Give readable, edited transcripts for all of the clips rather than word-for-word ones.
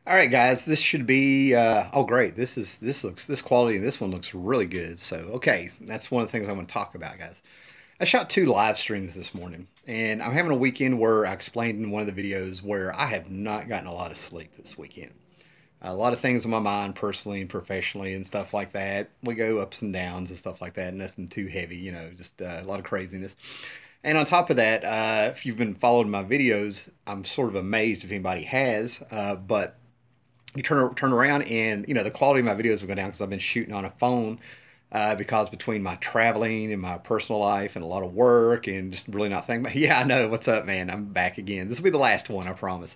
All right, guys, this should be oh great. This quality and this one looks really good. So, okay, that's one of the things I'm going to talk about, guys. I shot two live streams this morning, and I'm having a weekend where I explained in one of the videos where I have not gotten a lot of sleep this weekend. A lot of things in my mind, personally and professionally, and stuff like that. We go ups and downs and stuff like that. Nothing too heavy, just a lot of craziness. And on top of that, if you've been following my videos, I'm sort of amazed if anybody has. But you turn around and the quality of my videos will go down because I've been shooting on a phone because between my traveling and my personal life and a lot of work and just really not thinking about yeah, I know. What's up, man? I'm back again. This will be the last one, I promise.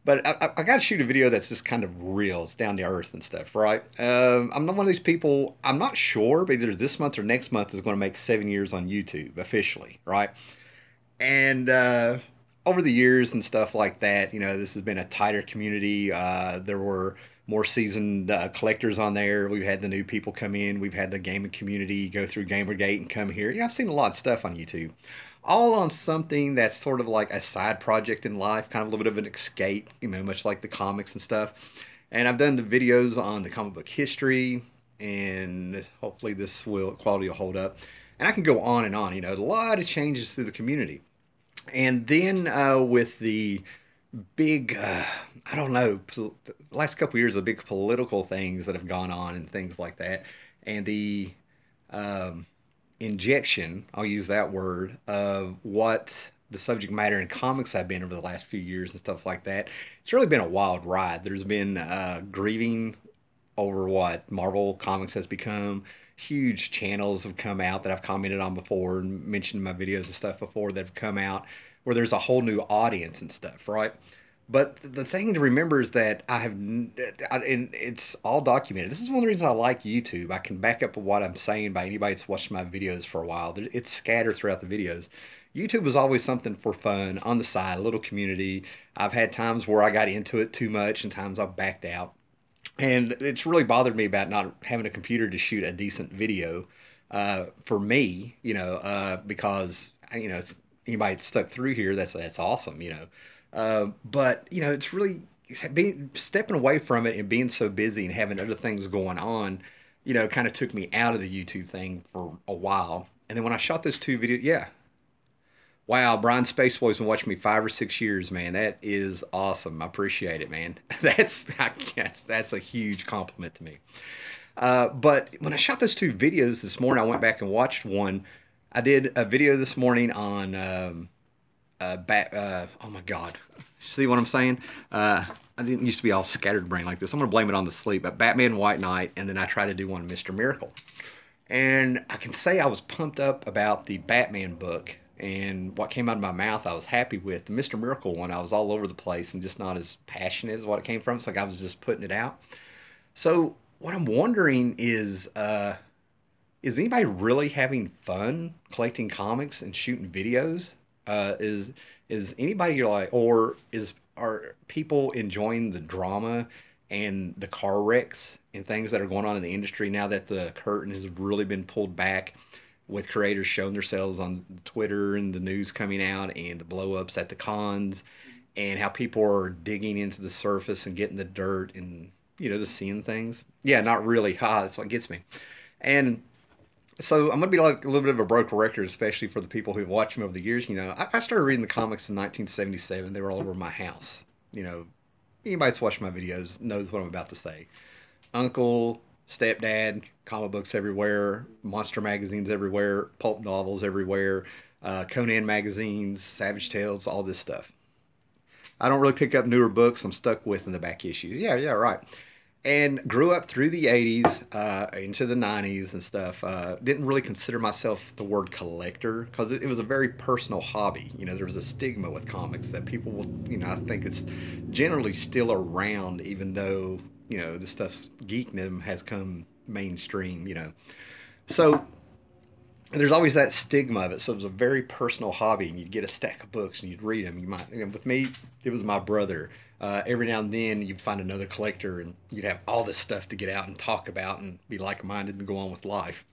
But I got to shoot a video that's just kind of real. It's down to earth and stuff, right? I'm not one of these people. I'm not sure, but either this month or next month is going to make 7 years on YouTube officially, right? And over the years and stuff like that, this has been a tighter community. There were more seasoned collectors on there. We've had the new people come in. We've had the gaming community go through Gamergate and come here. I've seen a lot of stuff on YouTube, all on something that's sort of like a side project in life, kind of a little bit of an escape, much like the comics and stuff. And I've done the videos on the comic book history, and hopefully this quality will hold up. And I can go on and on. A lot of changes through the community. And then with the big, I don't know, the last couple of years, the big political things that have gone on and things like that, and the um, injection, I'll use that word, of what the subject matter in comics have been over the last few years and stuff like that. It's really been a wild ride. There's been grieving over what Marvel Comics has become. Huge channels have come out that I've commented on before and mentioned in my videos and stuff before that have come out where there's a whole new audience and stuff, right? But the thing to remember is that and it's all documented. This is one of the reasons I like YouTube. I can back up what I'm saying by anybody that's watched my videos for a while. It's scattered throughout the videos. YouTube was always something for fun on the side, a little community. I've had times where I got into it too much and times I've backed out. And it's really bothered me about not having a computer to shoot a decent video for me, because it's, anybody that's stuck through here, that's awesome. But it's really being stepping away from it and being so busy and having other things going on, kind of took me out of the YouTube thing for a while. And then when I shot those two videos, yeah, wow, Brian Spaceboy's been watching me 5 or 6 years, man. That is awesome. I appreciate it, man. That's a huge compliment to me. But when I shot those two videos this morning, I went back and watched one. I did a video this morning on oh my God, see what I'm saying? I didn't used to be all scattered brain like this. I'm gonna blame it on the sleep. But Batman White Knight, and then I tried to do one Mr. Miracle. And I can say I was pumped up about the Batman book and what came out of my mouth I was happy with. The Mr. Miracle one, I was all over the place and just not as passionate as what it came from. It's like I was just putting it out. So what I'm wondering is anybody really having fun collecting comics and shooting videos? Is anybody like, or are people enjoying the drama and the car wrecks and things that are going on in the industry now that the curtain has really been pulled back with creators showing themselves on Twitter and the news coming out and the blow ups at the cons and how people are digging into the surface and getting the dirt and just seeing things. Yeah, not really. Ha, that's what gets me. And so I'm gonna be like a little bit of a broken record, especially for the people who've watched me over the years. I started reading the comics in 1977. They were all over my house. You know, Anybody that's watched my videos knows what I'm about to say. Uncle, stepdad, comic books everywhere, monster magazines everywhere, pulp novels everywhere, Conan magazines, Savage Tales, all this stuff. I don't really pick up newer books. I'm stuck with in the back issues. Yeah, yeah, right. And grew up through the 80s, into the 90s and stuff. Didn't really consider myself the word collector because it was a very personal hobby. There was a stigma with comics that people will, I think it's generally still around, even though, the stuff's geekdom has come mainstream. So there's always that stigma of it. So it was a very personal hobby, and you'd get a stack of books and you'd read them. With me, it was my brother. Every now and then you'd find another collector, and you'd have all this stuff to get out and talk about and be like-minded and go on with life.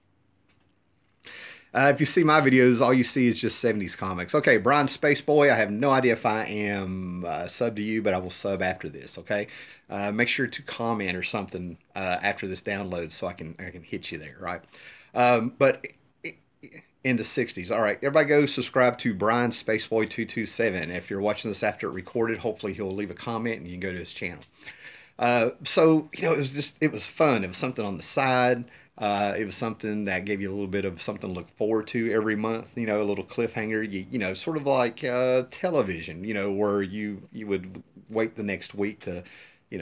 If you see my videos, all you see is just 70s comics. Okay, Brian Spaceboy, I have no idea if I am sub to you, but I will sub after this, okay? Make sure to comment or something after this download so I can hit you there, right? But in the 60s. All right, everybody go subscribe to Brian Spaceboy 227. If you're watching this after it recorded, hopefully he'll leave a comment and you can go to his channel. So it was fun. It was something on the side. It was something that gave you a little bit of something to look forward to every month. A little cliffhanger. Sort of like television. Where you would wait the next week to,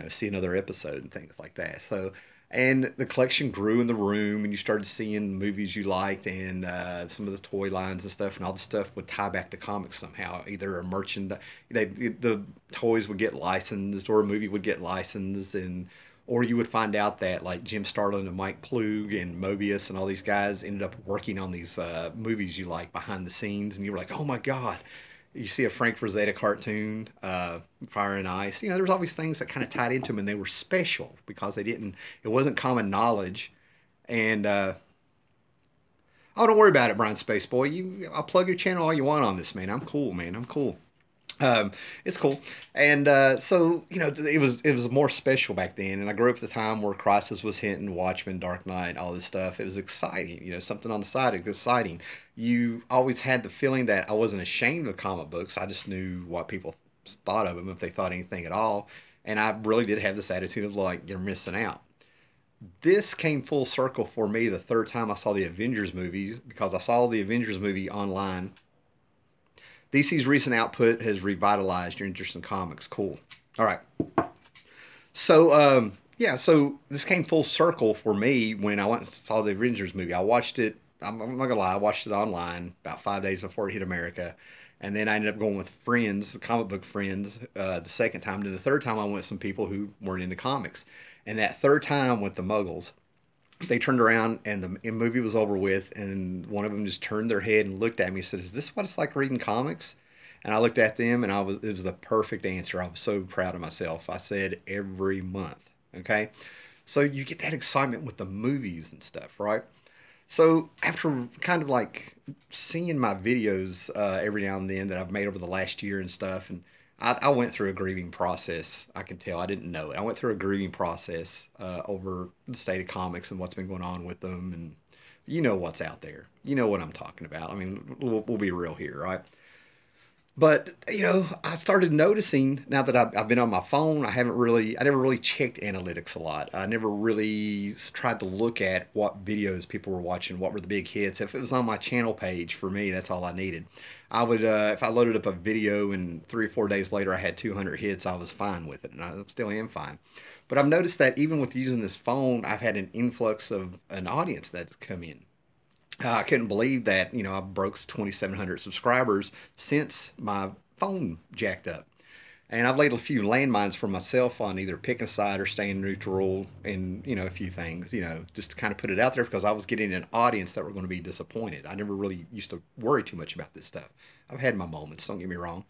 see another episode and things like that. So, and the collection grew in the room, and you started seeing movies you liked, and some of the toy lines and stuff, and all the stuff would tie back to comics somehow. Either a merchandise, the toys would get licensed, or a movie would get licensed, and or you would find out that like Jim Starlin and Mike Plug and Mobius and all these guys ended up working on these movies you like behind the scenes, and you were like, oh my god. You see a Frank Frazetta cartoon, Fire and Ice. There's all these things that kind of tied into them, and they were special because it wasn't common knowledge. And oh, don't worry about it, Brian Spaceboy. I'll plug your channel all you want on this, man. I'm cool, man. I'm cool. It's cool, and so it was more special back then. And I grew up at the time where Crisis was hitting, Watchmen, Dark Knight, all this stuff. It was exciting, something on the side. It was exciting. You always had the feeling that I wasn't ashamed of comic books. I just knew what people thought of them, if they thought anything at all. And I really did have this attitude of like, you're missing out. This came full circle for me the third time I saw the Avengers movies, because I saw the Avengers movie online. DC's recent output has revitalized your interest in comics. Cool. All right. So, yeah, so this came full circle for me when I went and saw the Avengers movie. I watched it, I'm not going to lie, I watched it online about 5 days before it hit America. And then I ended up going with friends, comic book friends, the second time. Then the third time I went with some people who weren't into comics. And that third time with the Muggles, they turned around and the movie was over with, and one of them just turned their head and looked at me and said, "Is this what it's like reading comics?" And I looked at them, and it was the perfect answer. I was so proud of myself. I said, every month. Okay, so you get that excitement with the movies and stuff, right? So after kind of like seeing my videos every now and then that I've made over the last year and stuff, and I went through a grieving process. I can tell. I didn't know it. I went through a grieving process over the state of comics and what's been going on with them, and you know what's out there. You know what I'm talking about. I mean, we'll be real here, right? But I started noticing now that I've been on my phone. I never really checked analytics a lot. I never really tried to look at what videos people were watching, what were the big hits. If it was on my channel page, for me, that's all I needed. I would, if I loaded up a video and 3 or 4 days later I had 200 hits, I was fine with it, and I still am fine. But I've noticed that even with using this phone, I've had an influx of an audience that's come in. I couldn't believe that, I broke 2,700 subscribers since my phone jacked up. And I've laid a few landmines for myself on either picking a side or staying neutral and, a few things, just to kind of put it out there because I was getting an audience that were going to be disappointed. I never really used to worry too much about this stuff. I've had my moments, don't get me wrong.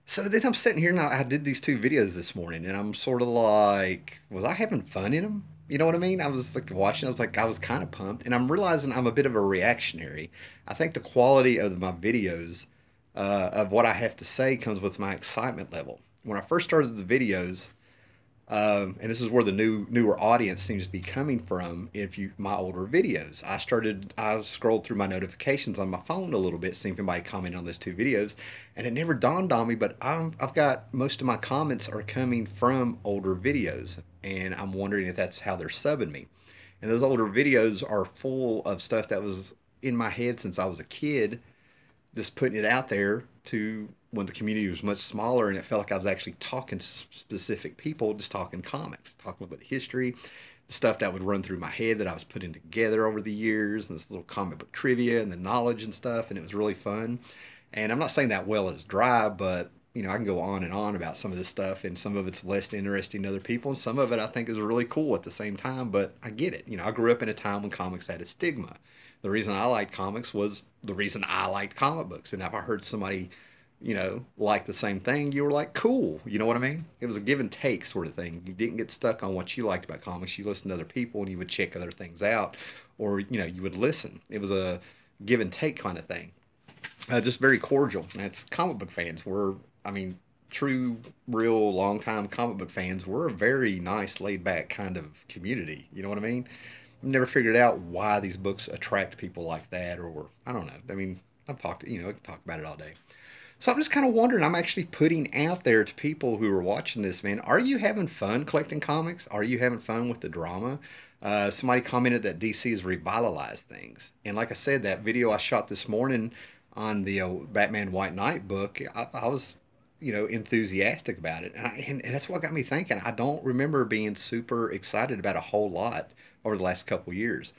So then I'm sitting here now. I did these 2 videos this morning, and I'm sort of like, was I having fun in them? You know what I mean? I was like watching. I was kind of pumped, and I'm realizing I'm a bit of a reactionary. I think the quality of my videos, of what I have to say, comes with my excitement level. When I first started the videos, and this is where the newer audience seems to be coming from. If you my older videos, I scrolled through my notifications on my phone a little bit, seeing if anybody commented on those 2 videos, and it never dawned on me. But I've got most of my comments are coming from older videos, and I'm wondering if that's how they're subbing me. And those older videos are full of stuff that was in my head since I was a kid, just putting it out there to when the community was much smaller, and it felt like I was actually talking to specific people, just talking comics, talking about history, the stuff that would run through my head that I was putting together over the years, and this little comic book trivia and the knowledge and stuff, and it was really fun. And I'm not saying that well is dry, but I can go on and on about some of this stuff, and some of it's less interesting to other people, and some of it I think is really cool at the same time. But I get it. I grew up in a time when comics had a stigma. The reason I liked comics was the reason I liked comic books, and if I heard somebody like the same thing, you were like, cool. You know what I mean? It was a give and take sort of thing. You didn't get stuck on what you liked about comics. You listened to other people and you would check other things out, or, you would listen. give and take kind of thing. Just very cordial. And that's comic book fans. I mean, true, real, long time comic book fans. We're a very nice, laid back kind of community. You know what I mean? I've never figured out why these books attract people like that, or I don't know. I mean, I can talk about it all day. So I'm just kind of wondering, I'm actually putting out there to people who are watching this, man, are you having fun collecting comics? Are you having fun with the drama? Somebody commented that DC has revitalized things. And like I said, that video I shot this morning on the Batman White Knight book, I was, enthusiastic about it. And that's what got me thinking. I don't remember being super excited about a whole lot over the last couple years.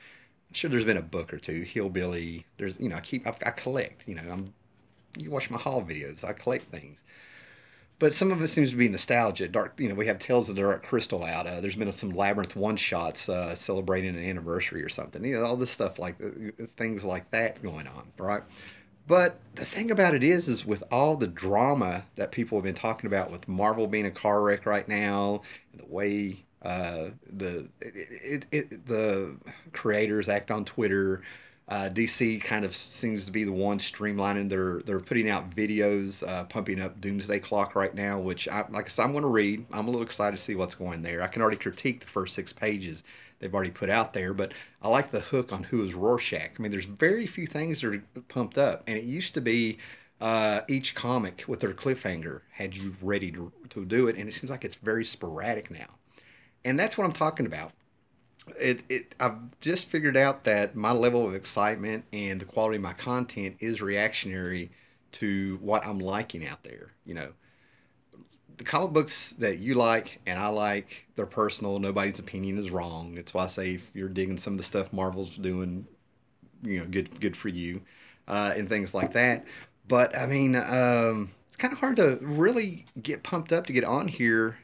I'm sure there's been a book or two, Hillbilly. There's, I collect, you watch my haul videos. I collect things. But some of it seems to be nostalgia. We have Tales of the Dark Crystal out. There's been some Labyrinth one-shots celebrating an anniversary or something. All this stuff things like that going on, right? But the thing about it is with all the drama that people have been talking about with Marvel being a car wreck right now, and the way the creators act on Twitter. DC kind of seems to be the one streamlining. They're putting out videos, pumping up Doomsday Clock right now, which like I said, I'm going to read. I'm a little excited to see what's going there. I can already critique the first 6 pages they've already put out there, but I like the hook on who is Rorschach. I mean, there's very few things that are pumped up, and it used to be each comic with their cliffhanger had you ready to do it, and it seems like it's very sporadic now. And that's what I'm talking about. I've just figured out that my level of excitement and the quality of my content is reactionary to what I'm liking out there. The comic books that you like and I like, they're personal. Nobody's opinion is wrong. That's why I say if you're digging some of the stuff Marvel's doing, good for you, and things like that. But I mean, it's kind of hard to really get pumped up to get on here.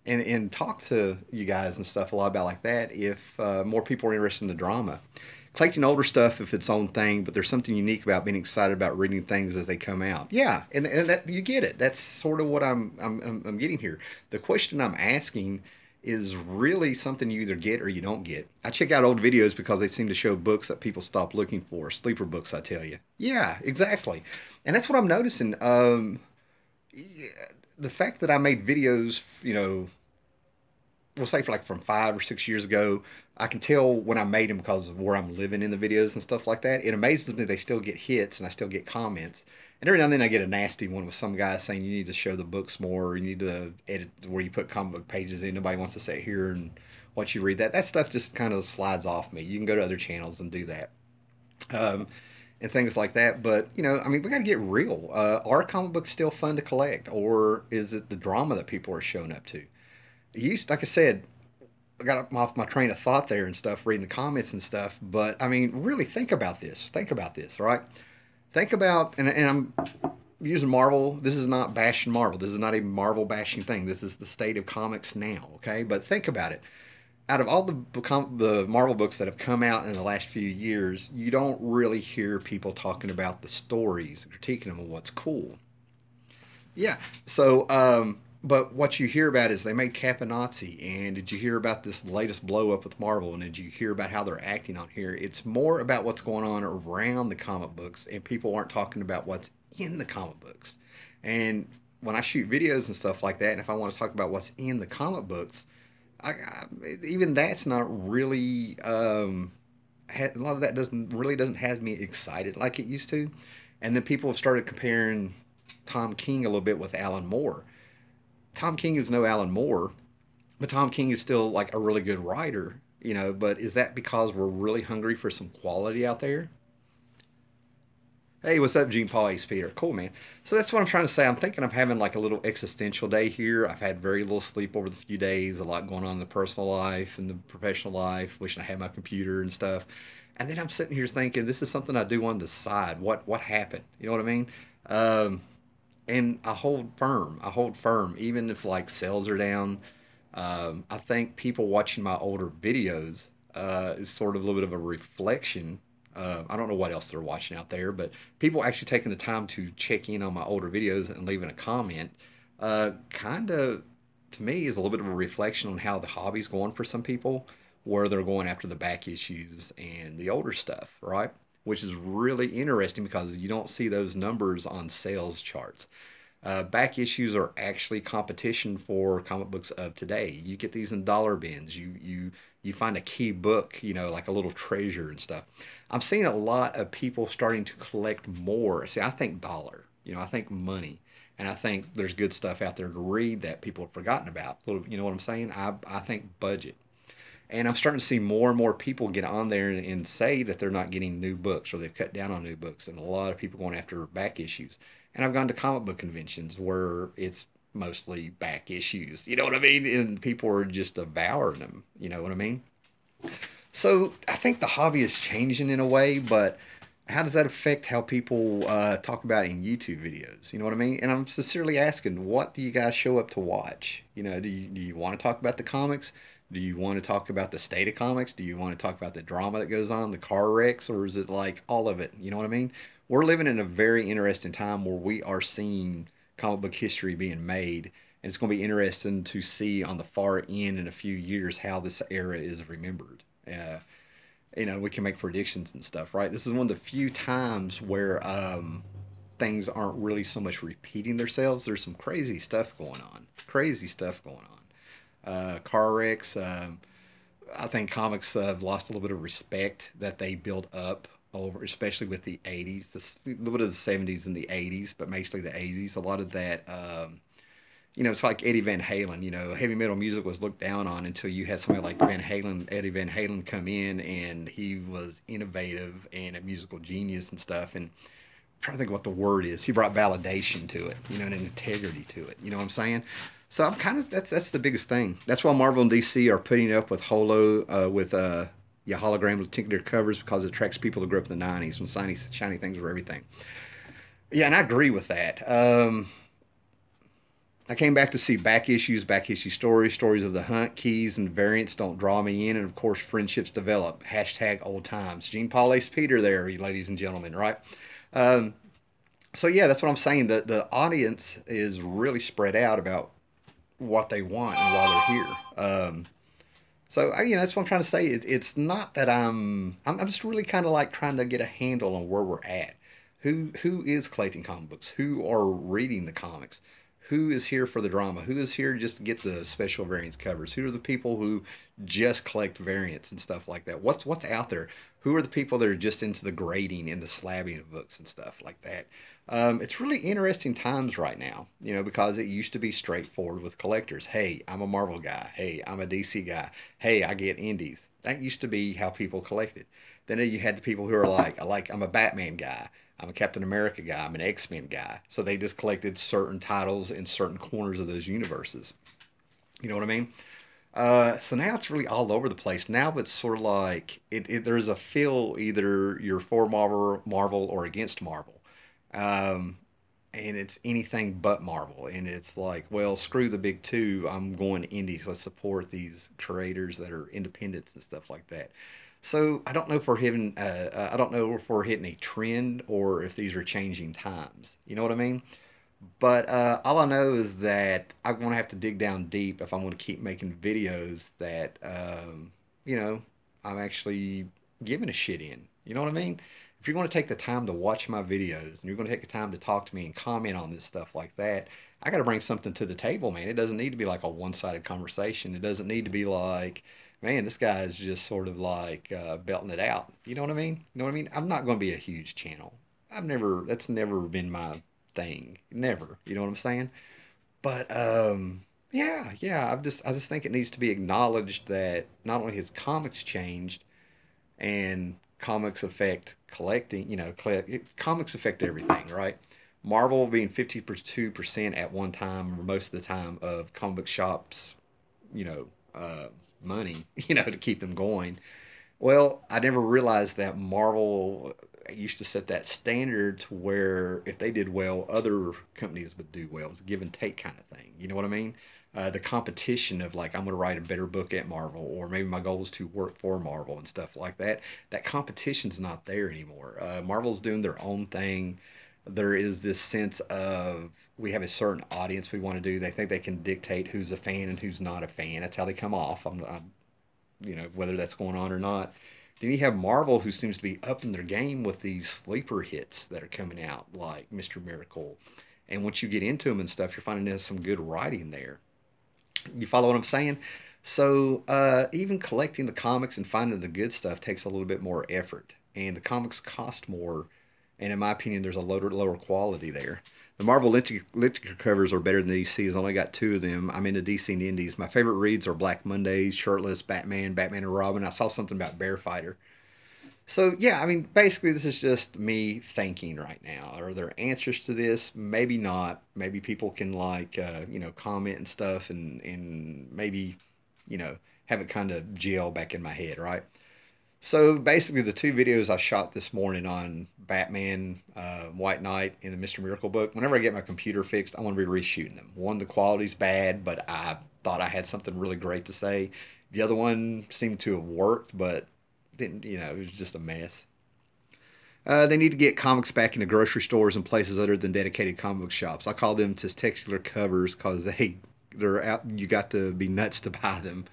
And talk to you guys and stuff a lot about like that if more people are interested in the drama. Collecting older stuff if its own thing, but there's something unique about being excited about reading things as they come out. Yeah, and that you get it. That's sort of what I'm getting here. The question I'm asking is really something you either get or you don't get. I check out old videos because they seem to show books that people stop looking for, sleeper books, I tell you. Yeah, exactly. And that's what I'm noticing. Yeah, the fact that I made videos, we'll say for like from 5 or 6 years ago, I can tell when I made them because of where I'm living in the videos and stuff like that. It amazes me they still get hits and I still get comments. And every now and then I get a nasty one with some guy saying you need to show the books more, or you need to edit where you put comic book pages in. Nobody wants to sit here and watch you read that. That stuff just kind of slides off me. You can go to other channels and do that. Um, and things like that. But I mean, we got to get real. Are comic books still fun to collect, or is it the drama that people are showing up to? Like I said, I got off my train of thought there and stuff, reading the comments and stuff. But I mean, really think about this. Think about this, all right? Think about, and I'm using Marvel. This is not bashing Marvel. This is not a Marvel bashing thing. This is the state of comics now, okay? But think about it. Out of all the Marvel books that have come out in the last few years, you don't really hear people talking about the stories, critiquing them of what's cool. Yeah. So, but what you hear about is they made Cap a Nazi, and did you hear about this latest blow up with Marvel? And did you hear about how they're acting on here? It's more about what's going on around the comic books, and people aren't talking about what's in the comic books. And when I shoot videos and stuff like that, and if I want to talk about what's in the comic books, even that's not really. A lot of that doesn't have me excited like it used to. And then people have started comparing Tom King a little bit with Alan Moore. Tom King is no Alan Moore, but Tom King is still like a really good writer, But is that because we're really hungry for some quality out there? Hey, what's up, Gene Paul Ace Peter? Cool, man. So that's what I'm trying to say. I'm thinking I'm having like a little existential day here. I've had very little sleep over the few days, a lot going on in the personal life and the professional life, wishing I had my computer and stuff. And then I'm sitting here thinking, this is something I do on the side. What happened? You know what I mean? Um, and I hold firm. I hold firm, even if like sales are down. I think people watching my older videos is sort of a little bit of a reflection. I don't know what else they're watching out there, but people actually taking the time to check in on my older videos and leaving a comment, kind of, to me, is a little bit of a reflection on how the hobby's going for some people, where they're going after the back issues and the older stuff, right? which is really interesting because you don't see those numbers on sales charts. Back issues are actually competition for comic books of today. You get these in dollar bins. You find a key book, like a little treasure and stuff. I'm seeing a lot of people starting to collect more. See, I think dollar. I think money, and I think there's good stuff out there to read that people have forgotten about. You know what I'm saying? I think budget. And I'm starting to see more and more people get on there and say that they're not getting new books or they've cut down on new books, and a lot of people going after back issues. And I've gone to comic book conventions where it's mostly back issues. You know what I mean? And people are just devouring them. You know what I mean? So I think the hobby is changing in a way, but how does that affect how people talk about it in YouTube videos? You know what I mean? And I'm sincerely asking, what do you guys show up to watch? Do you want to talk about the comics? Do you want to talk about the state of comics? Do you want to talk about the drama that goes on, the car wrecks, or is it like all of it? You know what I mean? We're living in a very interesting time where we are seeing comic book history being made, and it's going to be interesting to see on the far end in a few years how this era is remembered. Uh, we can make predictions and stuff, right? This is one of the few times where things aren't really so much repeating themselves. There's some crazy stuff going on. Crazy stuff going on. Car wrecks. I think comics have lost a little bit of respect that they built up over, especially with the 80s, a little bit of the 70s and the 80s, but mostly the 80s. A lot of that. It's like Eddie Van Halen. Heavy metal music was looked down on until you had somebody like Eddie Van Halen come in, and he was innovative and a musical genius and stuff. And I'm trying to think what the word is. He brought validation to it, and an integrity to it. You know what I'm saying? So I'm kind of that's the biggest thing. That's why Marvel and DC are putting up with hologram with tinted covers because it attracts people that grew up in the '90s when shiny things were everything. Yeah, and I agree with that. I came back to see back issue stories of the hunt, keys, and variants don't draw me in, and of course friendships develop. Hashtag old times. Jean Paul Ace Peter there, you ladies and gentlemen, right? Um, so yeah, that's what I'm saying. The audience is really spread out about what they want and why they're here. That's what I'm trying to say. It's not that I'm just really kind of like trying to get a handle on where we're at. Who is collecting comic books? Who are reading the comics? Who is here for the drama? Who is here just to get the special variants covers? Who are the people who just collect variants and stuff like that? What's out there? Who are the people that are just into the grading and the slabbing of books and stuff like that? It's really interesting times right now, because it used to be straightforward with collectors. Hey, I'm a Marvel guy. Hey, I'm a DC guy. Hey, I get indies. That used to be how people collected. Then you had the people who are like, I'm a Batman guy. I'm a Captain America guy. I'm an X-Men guy. So they just collected certain titles in certain corners of those universes. You know what I mean? So now it's really all over the place. Now it's sort of like there's a feel either you're for Marvel or against Marvel. Um, and it's anything but Marvel. And it's like, well, screw the big two. I'm going indies. Let's support these creators that are independents and stuff like that. So I don't know if we're hitting a trend or if these are changing times. You know what I mean? But all I know is that I'm going to have to dig down deep if I'm going to keep making videos that, you know, I'm actually giving a shit in. You know what I mean? If you're going to take the time to watch my videos and you're going to take the time to talk to me and comment on this stuff like that, I got to bring something to the table, man. It doesn't need to be like a one-sided conversation. It doesn't need to be like, man, this guy is just sort of like belting it out. You know what I mean? You know what I mean? I'm not going to be a huge channel. That's never been my thing. Never. You know what I'm saying? But yeah. I just think it needs to be acknowledged that not only has comics changed and comics affect collecting, comics affect everything, right? Marvel being 52% at one time, or most of the time, of comic book shops, you know, money, to keep them going. Well, I never realized that Marvel used to set that standard to where if they did well, other companies would do well. It's a give and take kind of thing. You know what I mean? The competition of like, I'm going to write a better book at Marvel, or maybe my goal is to work for Marvel and stuff like that. That competition's not there anymore. Marvel's doing their own thing. There is this sense of we have a certain audience we want to do. They think they can dictate who's a fan and who's not a fan. That's how they come off. Whether that's going on or not. Then you have Marvel, who seems to be upping their game with these sleeper hits that are coming out, like Mr. Miracle. And once you get into them and stuff, you're finding there's some good writing there. You follow what I'm saying? So even collecting the comics and finding the good stuff takes a little bit more effort, and the comics cost more. And in my opinion, there's a lower quality there. The Marvel literature covers are better than DC. I've only got two of them. I'm into DC and Indies. My favorite reads are Black Mondays, Shirtless, Batman, Batman and Robin. I saw something about Bear Fighter. So yeah, I mean, basically, this is just me thinking right now. Are there answers to this? Maybe not. Maybe people can like comment and stuff, and maybe have it kind of gel back in my head, right? So basically, the two videos I shot this morning on Batman, White Knight, and the Mr. Miracle book. Whenever I get my computer fixed, I want to be reshooting them. One, the quality's bad, but I thought I had something really great to say. The other one seemed to have worked, but didn't. It was just a mess. They need to get comics back into grocery stores and places other than dedicated comic book shops. I call them testicular covers because they're out. You got to be nuts to buy them.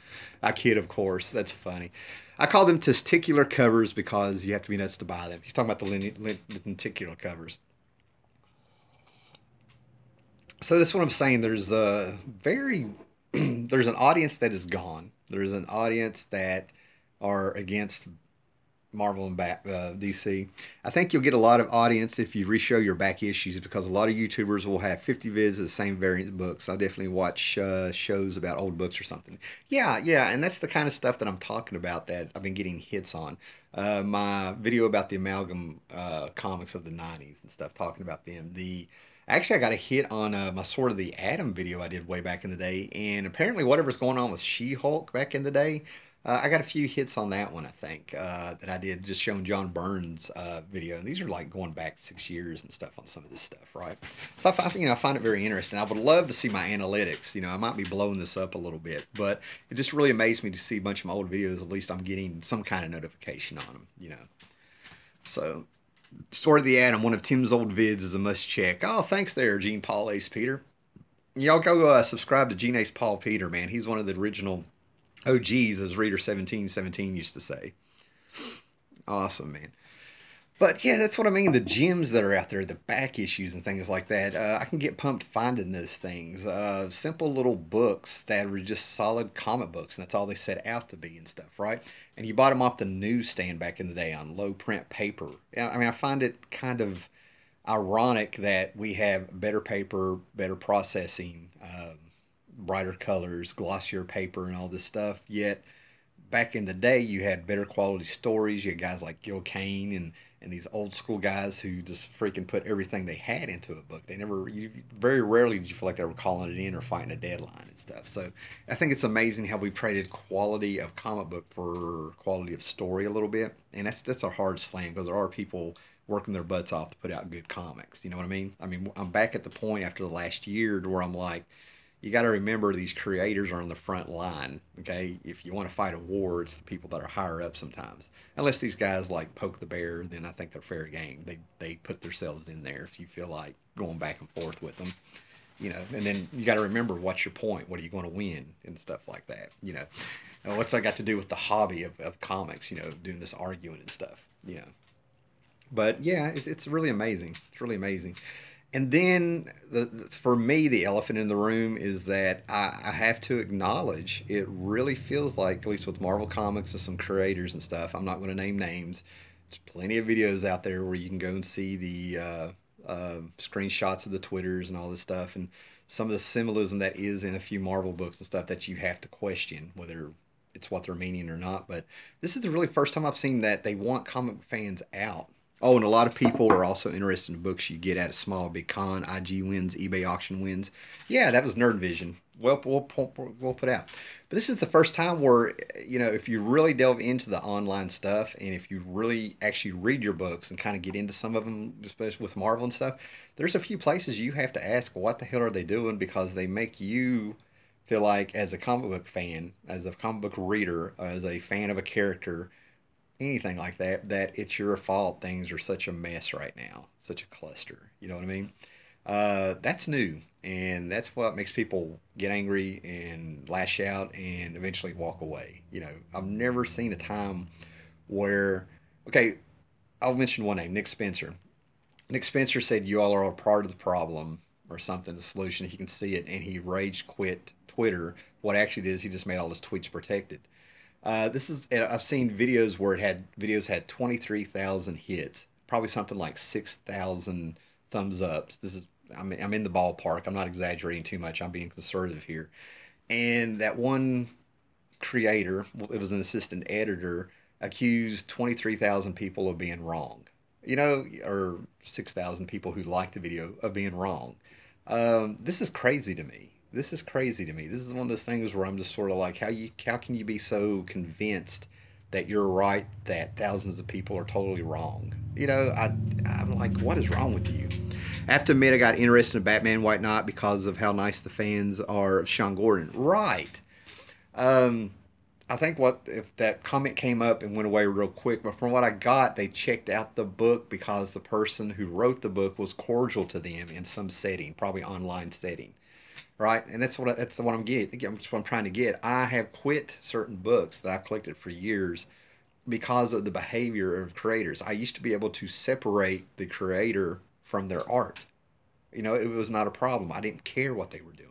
I kid, of course. That's funny. I call them testicular covers because you have to be nuts to buy them. He's talking about the lenticular covers. So that's what I'm saying. There's a very there's an audience that is gone. There's an audience that are against Marvel and DC. I think you'll get a lot of audience if you reshow your back issues because a lot of YouTubers will have 50 vids of the same variant books. I definitely watch shows about old books or something. Yeah, yeah, and that's the kind of stuff that I'm talking about that I've been getting hits on. My video about the amalgam comics of the 90s and stuff, talking about them. Actually, I got a hit on my Sword of the Atom video I did way back in the day, and apparently whatever's going on with She-Hulk back in the day, I got a few hits on that one, I think, that I did just showing John Burns' video. And these are like going back 6 years and stuff on some of this stuff, right? So I find it very interesting. I would love to see my analytics. I might be blowing this up a little bit, but it just really amazed me to see a bunch of my old videos. At least I'm getting some kind of notification on them. So, Sword of the Atom, one of Tim's old vids, is a must check. Oh, thanks there, Gene Paul Ace Peter. Y'all go subscribe to Gene Ace Paul Peter, man. He's one of the original OGs, as Reader 1717 used to say. Awesome, man. But yeah, that's what I mean. The gems that are out there, the back issues and things like that. I can get pumped finding those things. Simple little books that were just solid comic books, and that's all they set out to be and stuff, right? And you bought them off the newsstand back in the day on low print paper. I mean, I find it kind of ironic that we have better paper, better processing, brighter colors, glossier paper, and all this stuff. Yet back in the day, you had better quality stories. You had guys like Gil Kane and these old school guys who just freaking put everything they had into a book. Very rarely did you feel like they were calling it in or fighting a deadline and stuff. So I think it's amazing how we traded quality of comic book for quality of story a little bit, and that's a hard slam because there are people working their butts off to put out good comics. You know what I mean? I mean, I'm back at the point after the last year to where I'm like, you got to remember these creators are on the front line. Okay, if you want to fight a war, it's the people that are higher up sometimes. Unless these guys like poke the bear, then I think they're fair game. They put themselves in there if you feel like going back and forth with them. And then you got to remember what's your point. What are you going to win and stuff like that. What's that got to do with the hobby of comics? Doing this arguing and stuff. But yeah, it's really amazing. It's really amazing. And then for me, the elephant in the room is that I have to acknowledge it really feels like, at least with Marvel Comics and some creators and stuff, I'm not going to name names. There's plenty of videos out there where you can go and see the screenshots of the Twitters and all this stuff, and some of the symbolism that is in a few Marvel books and stuff that you have to question whether it's what they're meaning or not. But this is the really first time I've seen that they want comic fans out. Oh, and a lot of people are also interested in books you get at a small big con, IG wins, eBay auction wins. Yeah, that was Nerd Vision. Well, we'll put out. But this is the first time where, if you really delve into the online stuff and if you really actually read your books and kind of get into some of them, especially with Marvel and stuff, there's a few places you have to ask, what the hell are they doing? Because they make you feel like, as a comic book fan, as a comic book reader, as a fan of a character, anything like that, that it's your fault things are such a mess right now, such a cluster. You know what I mean? That's new, and that's what makes people get angry and lash out and eventually walk away. I've never seen a time where, okay, I'll mention one name, Nick Spencer. Nick Spencer said you all are a part of the problem or something, the solution. He can see it, and he rage quit Twitter. What actually did is he just made all his tweets protected. This is I've seen videos where it had videos had 23,000 hits, probably something like 6,000 thumbs ups. This is I'm in the ballpark. I'm not exaggerating too much. I'm being conservative here. And that one creator, it was an assistant editor, accused 23,000 people of being wrong. Or 6,000 people who liked the video of being wrong. This is crazy to me. This is crazy to me. This is one of those things where I'm just sort of like, how can you be so convinced that you're right that thousands of people are totally wrong? I'm like, what is wrong with you? I have to admit, I got interested in Batman White Knight because of how nice the fans are of Sean Gordon. Right. Um, I think what if that comment came up and went away real quick, but from what I got, they checked out the book because the person who wrote the book was cordial to them in some setting, probably online setting, right? And that's what I'm getting. Again, that's what I'm trying to get. I have quit certain books that I've collected for years because of the behavior of creators. I used to be able to separate the creator from their art. It was not a problem. I didn't care what they were doing.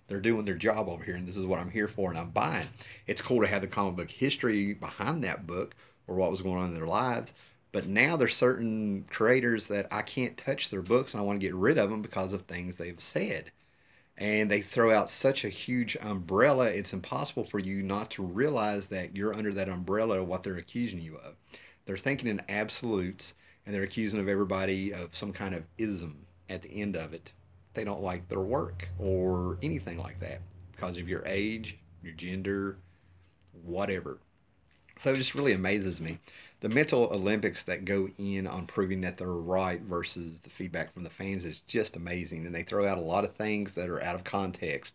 They're doing their job over here, and this is what I'm here for, and I'm buying. It's cool to have the comic book history behind that book or what was going on in their lives. But now there's certain creators that I can't touch their books, and I want to get rid of them because of things they've said. And they throw out such a huge umbrella, it's impossible for you not to realize that you're under that umbrella of what they're accusing you of. They're thinking in absolutes, and they're accusing of everybody of some kind of ism at the end of it. They don't like their work or anything like that because of your age, your gender, whatever. So it just really amazes me. The mental Olympics that go in on proving that they're right versus the feedback from the fans is just amazing. And they throw out a lot of things that are out of context.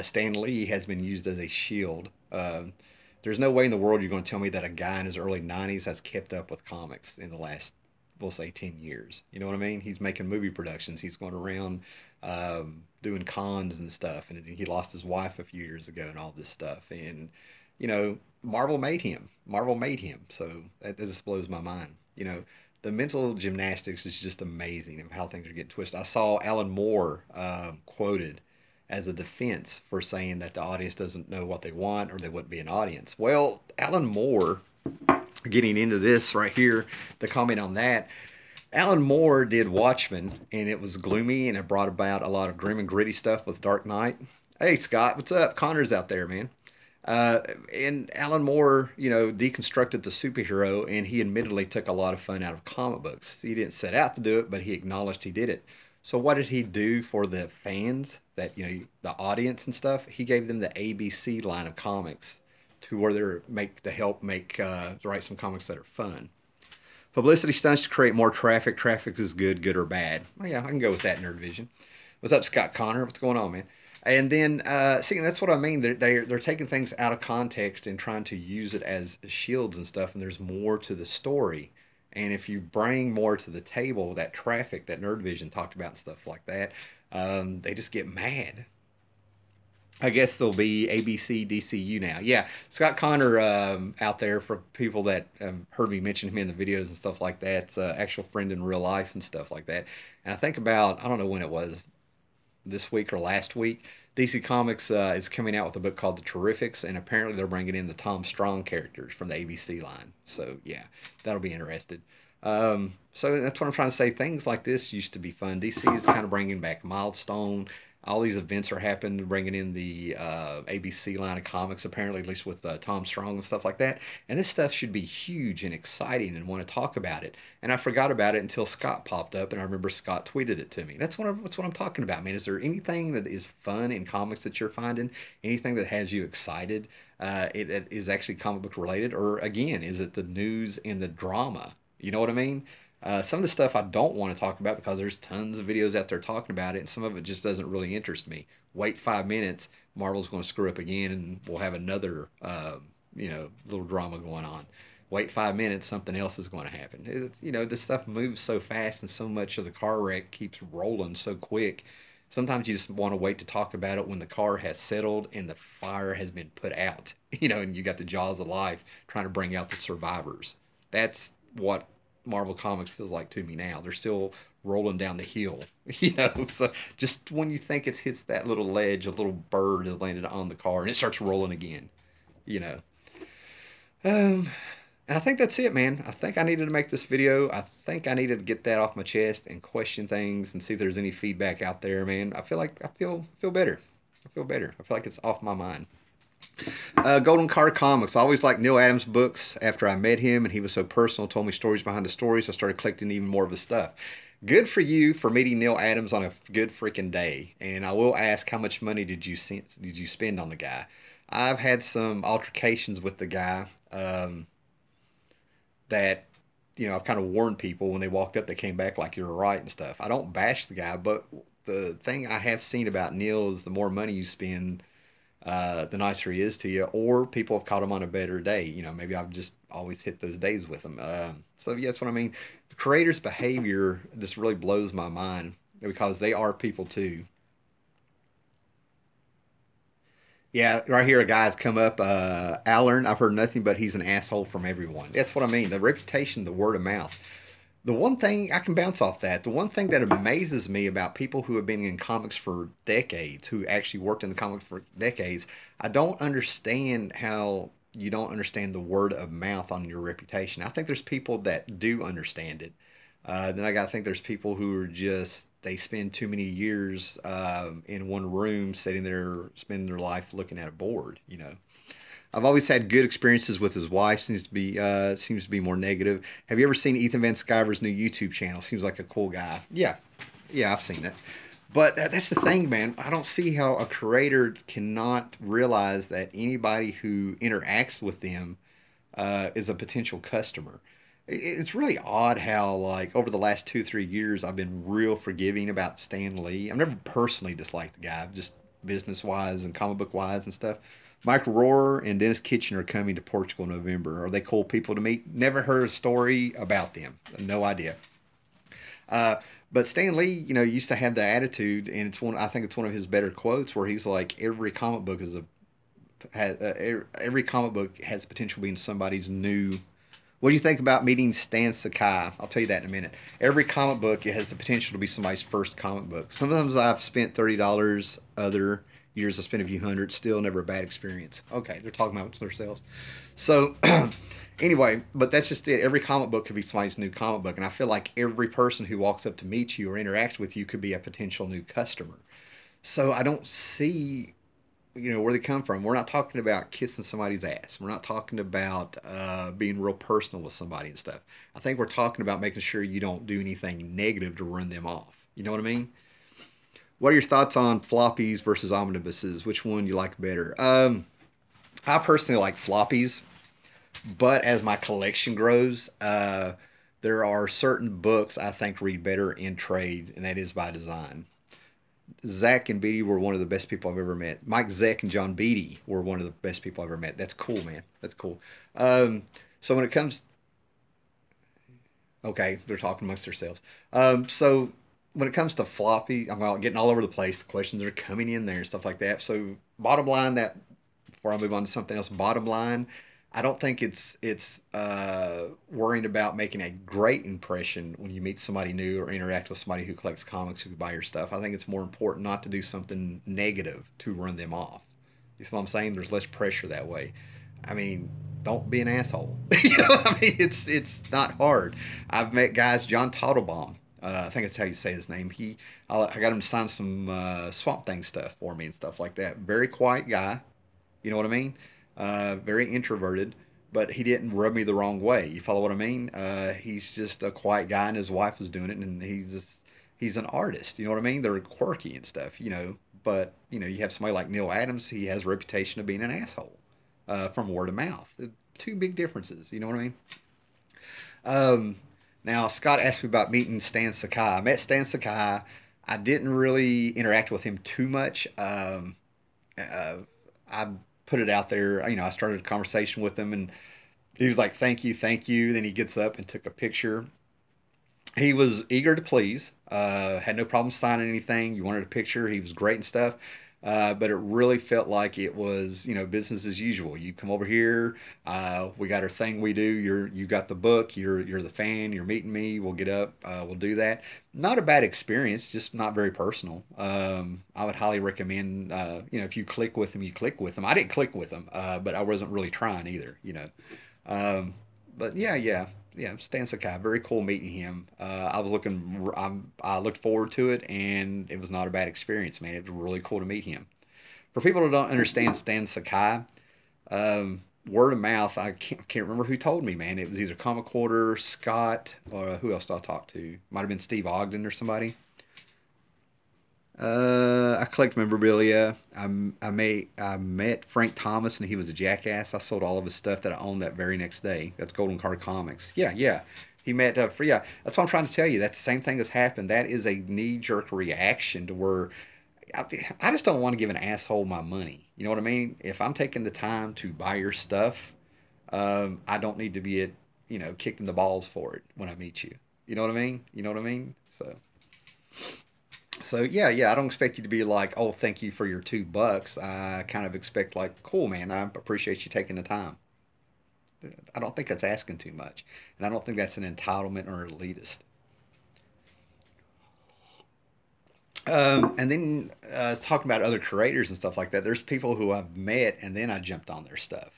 Stan Lee has been used as a shield. There's no way in the world you're going to tell me that a guy in his early 90s has kept up with comics in the last, we'll say, 10 years. You know what I mean? He's making movie productions. He's going around doing cons and stuff. And he lost his wife a few years ago and all this stuff. And, Marvel made him. Marvel made him. So that just blows my mind. The mental gymnastics is just amazing of how things are getting twisted. I saw Alan Moore quoted as a defense for saying that the audience doesn't know what they want or they wouldn't be an audience. Well, Alan Moore, getting into this right here, the comment on that, Alan Moore did Watchmen, and it was gloomy and it brought about a lot of grim and gritty stuff with Dark Knight. Hey, Scott, what's up? Connor's out there, man. Uh, and Alan Moore, deconstructed the superhero, and he admittedly took a lot of fun out of comic books. He didn't set out to do it, but he acknowledged he did it. So what did he do for the fans, that the audience and stuff? He gave them the ABC line of comics to where they're make to help make write some comics that are fun. Publicity stunts to create more traffic. Traffic is good or bad. Well, yeah, I can go with that, Nerd Vision. What's up, Scott Connor? What's going on, man? And then, see, that's what I mean. They're taking things out of context and trying to use it as shields and stuff. And there's more to the story. And if you bring more to the table, that traffic that Nerd Vision talked about and stuff like that, they just get mad. I guess there'll be ABC DCU now. Yeah, Scott Connor out there for people that heard me mention him in the videos and stuff like that. It's an actual friend in real life and stuff like that. And I think about, I don't know when it was, this week or last week, DC Comics is coming out with a book called The Terrifics, and apparently they're bringing in the Tom Strong characters from the ABC line. So yeah, that'll be interesting. So that's what I'm trying to say. Things like this used to be fun. DC is kind of bringing back Milestone. All these events are happening, bringing in the ABC line of comics, apparently, at least with Tom Strong and stuff like that. And this stuff should be huge and exciting and want to talk about it. And I forgot about it until Scott popped up, and I remember Scott tweeted it to me. That's what I'm talking about, man. Is there anything that is fun in comics that you're finding? Anything that has you excited? It is actually comic book related? Or, again, is it the news and the drama? You know what I mean? Some of the stuff I don't want to talk about because there's tons of videos out there talking about it, and some of it just doesn't really interest me. Wait 5 minutes, Marvel's going to screw up again, and we'll have another, little drama going on. Wait 5 minutes, something else is going to happen. This stuff moves so fast, and so much of the car wreck keeps rolling so quick Sometimes you just want to wait to talk about it when the car has settled and the fire has been put out, and you got the jaws of life trying to bring out the survivors. That's what Marvel Comics feels like to me now. They're still rolling down the hill, So just when you think it hits that little ledge, a little bird has landed on the car and it starts rolling again, you know. Um, and I think that's it, man. I think I needed to make this video. I think I needed to get that off my chest and question things and see if there's any feedback out there, man. I feel like I feel better. I feel better. I feel like it's off my mind. Golden Card Comics. I always liked Neil Adams books. After I met him and he was so personal, told me stories behind the stories, I started collecting even more of his stuff. Good for you for meeting Neil Adams on a good freaking day. And I will ask, how much money did you spend on the guy? I've had some altercations with the guy. That I've kind of warned people when they walked up, they came back like, you're right and stuff. I don't bash the guy, but the thing I have seen about Neil is the more money you spend, the nicer he is to you, or people have caught him on a better day. Maybe I've just always hit those days with him. So yeah, that's what I mean. The creator's behavior just really blows my mind because they are people too. Yeah, right here, a guy's come up. Allern, I've heard nothing but he's an asshole from everyone. That's what I mean. The reputation, the word of mouth. The one thing I can bounce off that, the one thing that amazes me about people who have been in comics for decades, who actually worked in the comics for decades, I don't understand how you don't understand the word of mouth on your reputation. I think there's people that do understand it. Then I got to think there's people who are just, they spend too many years in one room sitting there, spending their life looking at a board. I've always had good experiences with his wife. Seems to be more negative. Have you ever seen Ethan Van Sciver's new YouTube channel? Seems like a cool guy. Yeah, yeah, I've seen that. But that's the thing, man. I don't see how a creator cannot realize that anybody who interacts with them is a potential customer. It's really odd how, like, over the last 2, 3 years, I've been real forgiving about Stan Lee. I've never personally disliked the guy, just business wise and comic book wise and stuff. Mike Rohr and Dennis Kitchen are coming to Portugal in November. Are they cool people to meet? Never heard a story about them. No idea. Uh, but Stan Lee, used to have the attitude, and it's one. I think it's one of his better quotes where he's like, "Every comic book is a has, every comic book has potential being somebody's new." What do you think about meeting Stan Sakai? I'll tell you that in a minute. Every comic book, it has the potential to be somebody's first comic book. Sometimes I've spent $30. Other years I spent a few hundred. Still never a bad experience. Okay, they're talking about themselves. So anyway, but that's just it. Every comic book could be somebody's new comic book, and I feel like every person who walks up to meet you or interacts with you could be a potential new customer. So I don't see where they come from. We're not talking about kissing somebody's ass. We're not talking about being real personal with somebody and stuff. I think we're talking about making sure you don't do anything negative to run them off. You know what I mean? What are your thoughts on floppies versus omnibuses? Which one you like better? I personally like floppies, but as my collection grows, there are certain books I think read better in trade, and that is by design. Zach and Beatty were one of the best people I've ever met. Mike Zeck and John Beatty were one of the best people I've ever met. That's cool, man. That's cool. So when it comes, okay, they're talking amongst themselves. So when it comes to floppy, I'm getting all over the place. The questions are coming in there and stuff like that. So bottom line, that before I move on to something else, bottom line, I don't think it's worrying about making a great impression when you meet somebody new or interact with somebody who collects comics who buy your stuff. I think it's more important not to do something negative to run them off. You see what I'm saying? There's less pressure that way. I mean, don't be an asshole. I mean, it's not hard. I've met guys, John Tottlebaum. I think that's how you say his name. I got him to sign some Swamp Thing stuff for me and stuff like that. Very quiet guy. You know what I mean? Very introverted, but he didn't rub me the wrong way. You follow what I mean? He's just a quiet guy, and his wife is doing it, and he's an artist. You know what I mean? They're quirky and stuff. But you have somebody like Neil Adams. He has a reputation of being an asshole from word of mouth. Two big differences. You know what I mean? Um, Now Scott asked me about meeting Stan Sakai. I met Stan Sakai. I didn't really interact with him too much. Uh, I put it out there. I started a conversation with him, and he was like, "Thank you, thank you." Then he gets up and took a picture, He was eager to please, had no problem signing anything. You wanted a picture, he was great and stuff. But it really felt like it was, business as usual. You come over here, we got our thing we do. You got the book. You're the fan. You're meeting me. We'll get up. We'll do that. Not a bad experience, just not very personal. I would highly recommend, if you click with them, you click with them. I didn't click with them, but I wasn't really trying either. Um, but yeah, Stan Sakai, very cool meeting him. I looked forward to it, and it was not a bad experience, man. It was really cool to meet him. For people who don't understand Stan Sakai, word of mouth, I can't remember who told me, man. It was either Comic Quarter, Scott, or who else did I talk to? Might have been Steve Ogden or somebody. I collect memorabilia. I met Frank Thomas and he was a jackass. I sold all of his stuff that I owned that very next day. That's Golden Card Comics. Yeah, yeah. He met yeah. That's what I'm trying to tell you. That's the same thing has happened. That is a knee jerk reaction to where I, I just don't want to give an asshole my money. You know what I mean? If I'm taking the time to buy your stuff, I don't need to be kicked in the balls for it when I meet you. You know what I mean? You know what I mean? So yeah, yeah, I don't expect you to be like, oh, thank you for your $2. I kind of expect like, cool, man, I appreciate you taking the time. I don't think that's asking too much, and I don't think that's an entitlement or elitist. And then talking about other creators and stuff like that, there's people who I've met, and then I jumped on their stuff.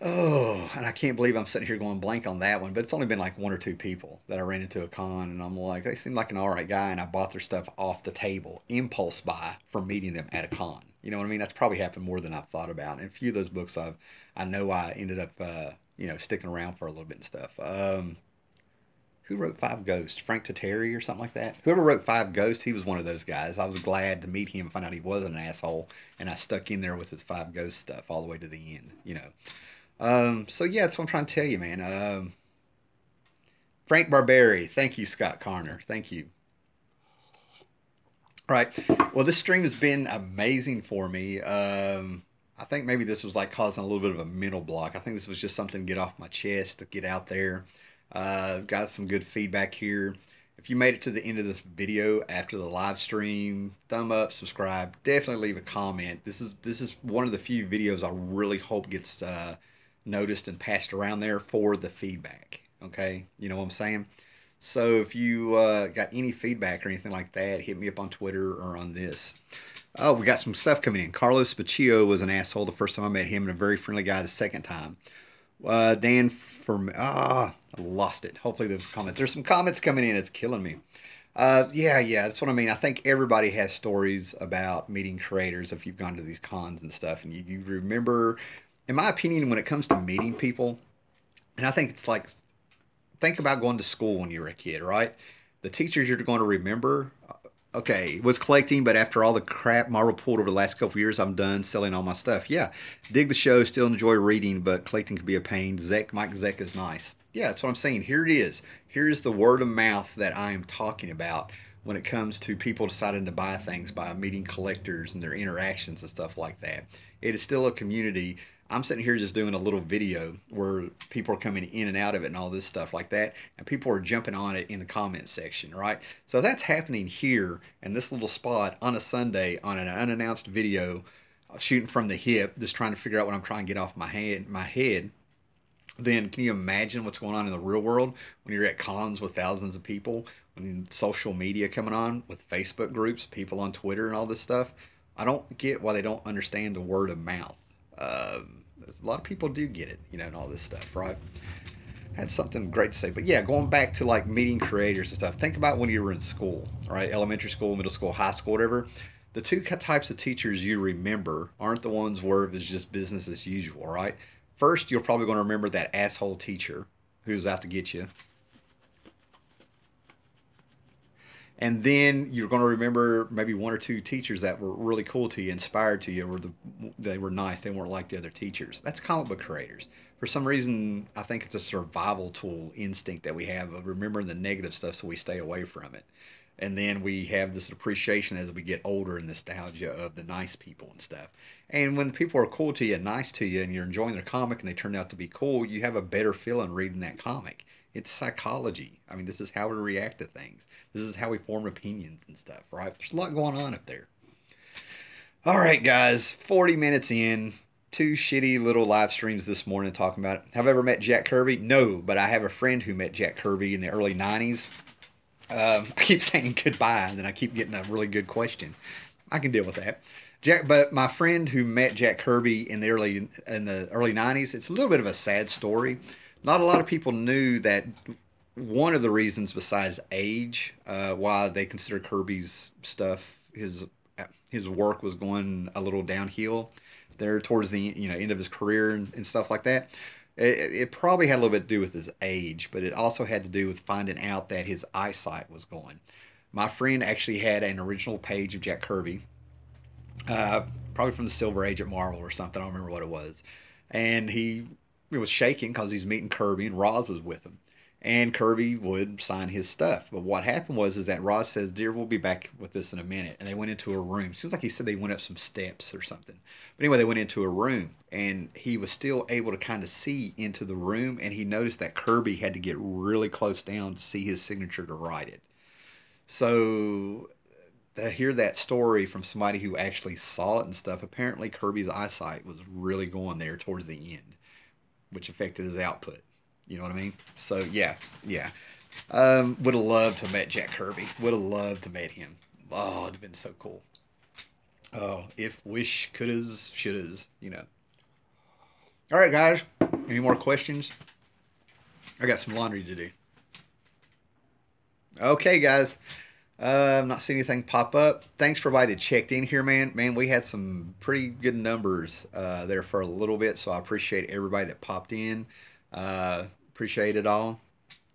Oh, and I can't believe I'm sitting here going blank on that one, but it's only been like one or two people that I ran into a con, and I'm like, they seem like an all right guy, and I bought their stuff off the table, impulse buy from meeting them at a con. You know what I mean? That's probably happened more than I've thought about. And a few of those books I know I ended up, sticking around for a little bit and stuff. Who wrote Five Ghosts? Frank Tateri or something like that. Whoever wrote Five Ghosts, he was one of those guys. I was glad to meet him, find out he wasn't an asshole, and I stuck in there with his Five Ghosts stuff all the way to the end. So yeah, that's what I'm trying to tell you, man. Frank Barberi, thank you, Scott Carner, thank you. All right, well, this stream has been amazing for me. I think maybe this was like causing a little bit of a mental block. I think this was just something to get off my chest, to get out there. Got some good feedback here. If you made it to the end of this video after the live stream, thumb up, subscribe, definitely leave a comment. This is one of the few videos I really hope gets noticed and passed around there for the feedback. Okay, you know what I'm saying? So if you got any feedback or anything like that, hit me up on Twitter or on this. Oh, we got some stuff coming in. Carlos Spaccio was an asshole the first time I met him, and a very friendly guy the second time. Dan from I lost it. Hopefully there's comments. There's some comments coming in. It's killing me. Yeah, that's what I mean. I think everybody has stories about meeting creators if you've gone to these cons and stuff, and you remember. In my opinion, when it comes to meeting people, and I think it's like, think about going to school when you were a kid, right? The teachers you're going to remember, okay, was collecting, but after all the crap Marvel pulled over the last couple of years, I'm done selling all my stuff. Yeah, dig the show, still enjoy reading, but collecting can be a pain. Mike Zek is nice. Yeah, that's what I'm saying. Here it is. Here's the word of mouth that I am talking about when it comes to people deciding to buy things by meeting collectors and their interactions and stuff like that. It is still a community. I'm sitting here just doing a little video where people are coming in and out of it and all this stuff like that, and people are jumping on it in the comment section, right? So that's happening here in this little spot on a Sunday on an unannounced video, shooting from the hip, just trying to figure out what I'm trying to get off my head. Then can you imagine what's going on in the real world when you're at cons with thousands of people, when social media coming on with Facebook groups, people on Twitter and all this stuff? I don't get why they don't understand the word of mouth. A lot of people do get it, and all this stuff, right? I had something great to say, but yeah, going back to like meeting creators and stuff. Think about when you were in school, right? Elementary school, middle school, high school, whatever. The two types of teachers you remember aren't the ones where it was just business as usual, right? First, you're probably going to remember that asshole teacher who's out to get you. And then you're going to remember maybe one or two teachers that were really cool to you, inspired to you, or they were nice. They weren't like the other teachers. That's comic book creators. For some reason, I think it's a survival tool instinct that we have of remembering the negative stuff so we stay away from it. And then we have this appreciation as we get older and nostalgia of the nice people and stuff. And when people are cool to you and nice to you and you're enjoying their comic and they turn out to be cool, you have a better feeling reading that comic. It's psychology. I mean, this is how we react to things. This is how we form opinions and stuff, right? There's a lot going on up there. All right, guys, 40 minutes in, two shitty little live streams this morning talking about it. Have I ever met Jack Kirby? No, but I have a friend who met Jack Kirby in the early 90s. I keep saying goodbye, and then I keep getting a really good question. I can deal with that. But my friend who met Jack Kirby in the early 90s, it's a little bit of a sad story. Not a lot of people knew that one of the reasons besides age, why they consider Kirby's stuff, his work was going a little downhill there towards the end of his career and stuff like that. It probably had a little bit to do with his age, but it also had to do with finding out that his eyesight was going. My friend actually had an original page of Jack Kirby, probably from the Silver Age at Marvel or something. I don't remember what it was. And he was shaking because he's meeting Kirby, and Roz was with him. And Kirby would sign his stuff. But what happened was is that Roz says, "Dear, we'll be back with this in a minute." And they went into a room. Seems like he said they went up some steps or something. But anyway, they went into a room, and he was still able to kind of see into the room. And he noticed that Kirby had to get really close down to see his signature to write it. So to hear that story from somebody who actually saw it and stuff, apparently Kirby's eyesight was really going there towards the end, which affected his output. You know what I mean? So yeah, yeah. Would have loved to have met Jack Kirby. Would have loved to have met him. Oh, it'd have been so cool. Oh, if wish couldas, shouldas, All right, guys. Any more questions? I got some laundry to do. Okay, guys. I'm not seeing anything pop up. Thanks for everybody that checked in here, man. Man, we had some pretty good numbers there for a little bit, so I appreciate everybody that popped in. Appreciate it all.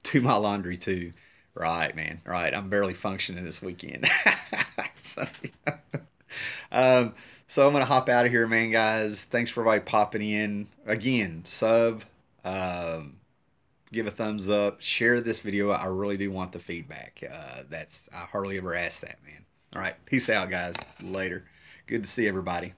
Do my laundry too. Right, man. Right. I'm barely functioning this weekend. so, yeah. So I'm gonna hop out of here, man, guys. Thanks for everybody popping in. Again, sub, give a thumbs up, share this video. I really do want the feedback. I hardly ever ask that, man. All right, peace out, guys. Later. Good to see everybody.